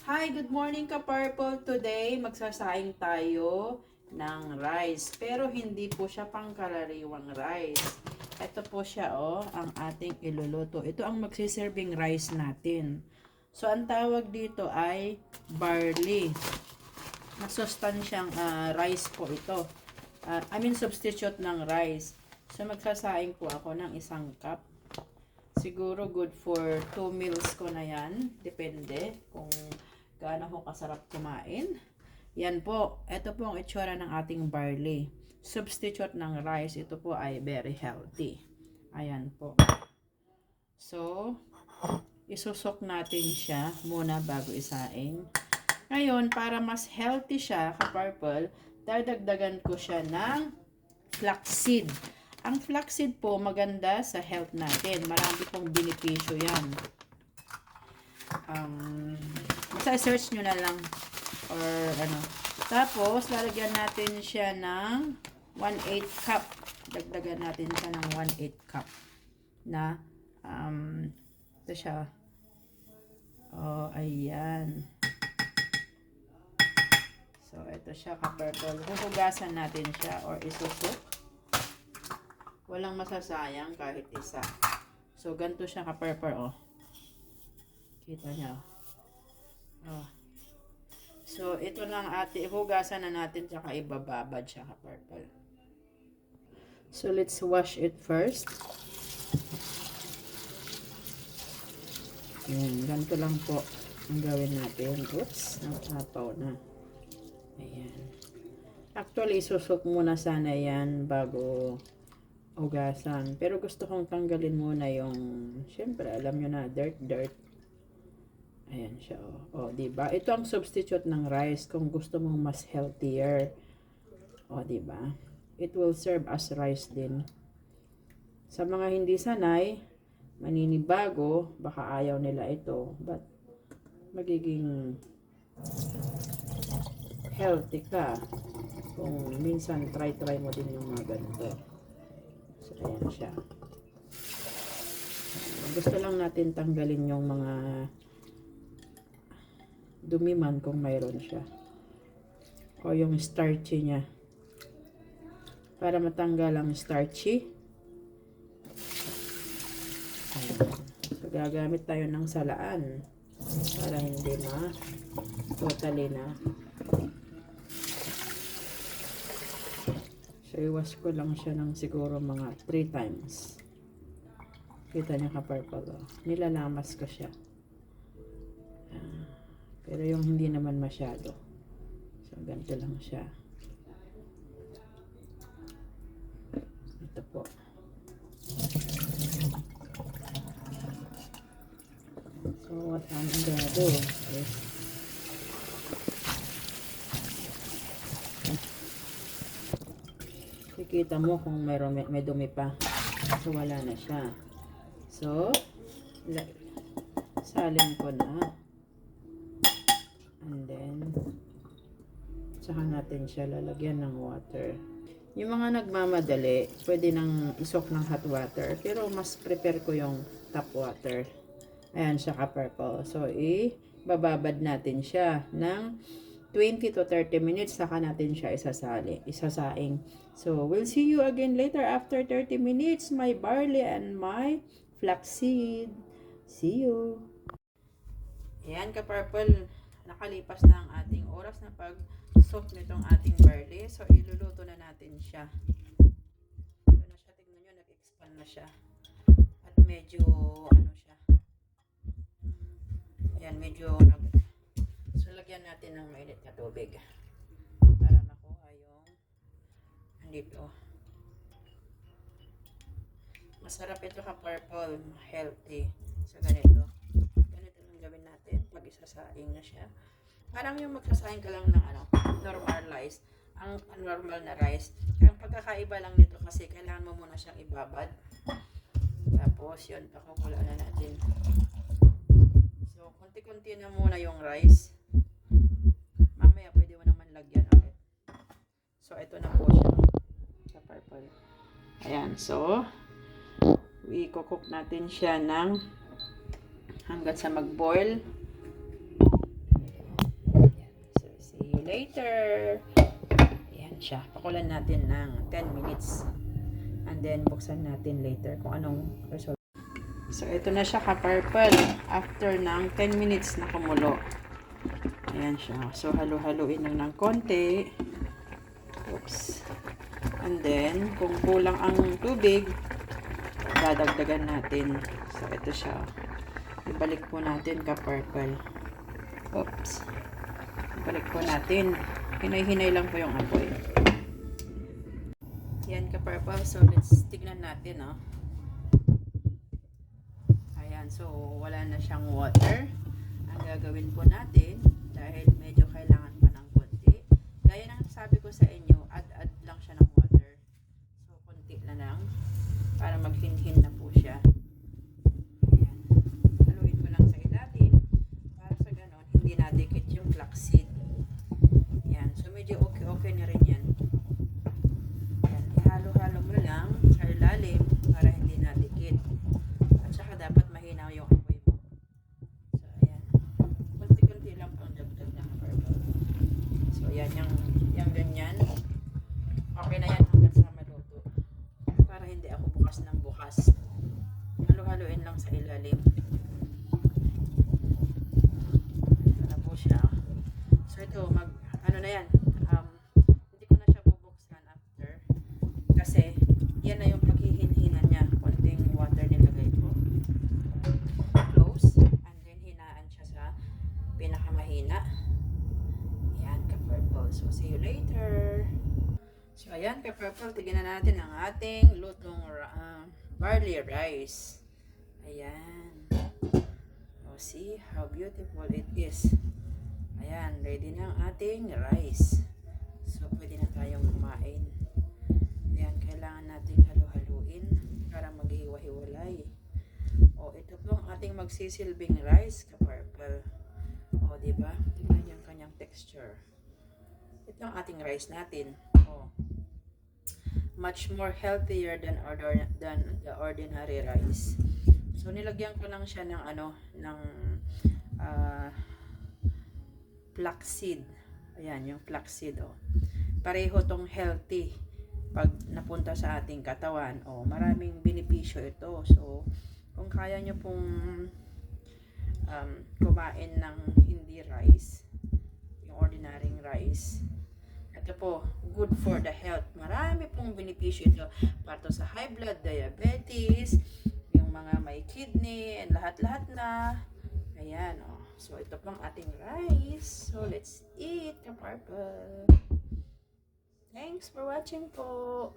Hi, good morning ka-Purple. Today, magsasaing tayo ng rice. Pero hindi po siya pangkaraniwang rice. Ito po siya, ang ating iluluto. Ito ang magsiserving rice natin. So, ang tawag dito ay barley. Masustansyang rice po ito. Substitute ng rice. So, magsasaing po ako ng isang cup. Siguro good for 2 meals ko na yan. Depende kung gaano ko kasarap kumain. Yan po. Ito po ang itsura ng ating barley. Substitute ng rice. Ito po ay very healthy. Ayan po. So, isusok natin siya muna bago isaing. Ngayon, para mas healthy siya, ka-purple, dadagdagan ko siya ng flaxseed. Ang flaxseed po maganda sa health natin. Marami pong benepisyo yan. Basta search nyo na lang or ano. Tapos, lalagyan natin siya ng 1/8 cup. Dagdagan natin siya ng 1/8 cup na ito siya. Oh, ayan. So, ito siya ka-purple. Huhugasan natin siya or isusok. Walang masasayang kahit isa. So, ganito siya ka-purple, oh. Kita niyo. Oh. So, ito lang hugasan na natin, tsaka ibababad siya ka-purple. So, let's wash it first. Ayan, ganito lang po ang gawin natin. Oops, natapaw na. Ayan. Actually, isusok muna sana yan bago hugasan. Pero gusto kong tanggalin muna yung, syempre, alam nyo na, dirt. Ayan siya, oh. Oh, diba? Ito ang substitute ng rice kung gusto mong mas healthier. Oh, diba? It will serve as rice din. Sa mga hindi sanay, maninibago, baka ayaw nila ito. But, magiging healthy ka. Kung minsan, try mo din yung mga ganito. So, ayan siya. Gusto lang natin tanggalin yung mga dumiman kung mayroon siya. O yung starchy niya. Para matanggal ang starchy. Ayan. So, gagamit tayo ng salaan. Para hindi totally na. So, iwas ko lang siya ng siguro mga 3 times. Kita niya ka-purple. Nilalamas ko siya. Pero yung hindi naman masyado. So, ganito lang siya. Ito po. So, what I'm gonna do is kikita mo kung may dumi pa. So, wala na siya. So, salin ko na. And then, saka natin siya lalagyan ng water. Yung mga nagmamadali, pwede nang isok ng hot water. Pero mas prepare ko yung tap water. Ayan siya ka-purple. So, bababad natin siya ng 20 to 30 minutes, saka natin siya isasaing. So, we'll see you again later after 30 minutes. My barley and my flaxseed. See you. Ayan ka-purple. Nakalipas na ang ating oras na pag-soak nitong ating barley. So, iluluto na natin siya. Ito na siya. Tignan nyo, nag-expand na siya. At medyo, siya. Ayan, medyo So, lagyan natin ng mainit na tubig. Para makuha yung andito. Masarap ito ka-purple. Healthy. So, ganito. Ganito lang gawin natin pag isasaing na siya. Parang yung magsasaing ka lang ng normal rice. Ang normal na rice. Ang pagkakaiba lang nito kasi kailangan mo muna siyang ibabad. Tapos, yun. Pakukula na natin. So, konti-konti na muna yung rice. Mamaya, pwede mo naman lagyan ulit. So, ito na po siya. Sa purple. Ayan. So, i-cook natin siya hanggang sa mag-boil. later. Ayan siya. Pakulan natin ng 10 minutes. And then, buksan natin later kung anong result. So, ito na siya ka-purple. After ng 10 minutes na kumulo. Ayan siya. So, halo-haloin lang ng konti. Oops. And then, kung kulang ang tubig, dadagdagan natin. So, ito siya. Ibalik po natin ka-purple. Oops. Ibalik po natin. Hinay-hinay lang po yung apoy. Yan ka-purple. So, let's tignan natin, no? Ayan. So, wala na siyang water. Ang gagawin po natin, dahil medyo kailangan pa ng konti. Gaya ng sabi ko sa inyo, add lang siya ng water. So, konti na lang. Para maghinhin na po siya. Ayan. Haluin ko lang sa ilalim. Para sa ganon, hindi nadikit yung flaxseed. Ayan. So, medyo okay na rin yan. Ayan. Ihalo-halo mo lang sa ilalim para hindi nadikit. At saka dapat mahina yung apoy mo. So, ayan. Kunti-kunti lang pang dagdag ng purple. So, ayan. Yung ganyan. Okay na yan hanggang sa maluto. Para hindi ako bukas ng bukas. Halo-haloin lang sa ilalim. Ito na po siya. So, ito, ano na yan. Hindi ko na siya bubuksan after. Kasi, yan na yung paghihinhinan niya. Konting water nilagay ko. Close. And then, hinaan siya sa pinakamahina. Ayan, ka-purple. So, see you later. So, ayan, ka-purple. Tignan natin ang ating lutong barley rice. Ayan. Oh, see how beautiful it is. Ayan, ready na ang ating rice. So, pwede na tayong kumain. Ayan, kailangan natin halo-haluin para maghiwa-hiwalay. O, ito po ang ating magsisilbing rice, ka-purple. O, diba? Tignan yung kanyang texture. Ito ang ating rice natin. O, much more healthier than the ordinary rice. So, nilagyan ko lang siya ng flaxseed. Ayan, yung flaxseed, oh. Pareho tong healthy pag napunta sa ating katawan. Oh, maraming benepisyo ito. So, kung kaya nyo pong kumain ng hindi rice, yung ordinary rice, ito po, good for the health. Marami pong benepisyo ito para to sa high blood, diabetes, yung mga may kidney, and lahat-lahat na. Ayan, oh. So, ito pong ating rice. So, let's eat, ka-purple. Thanks for watching po.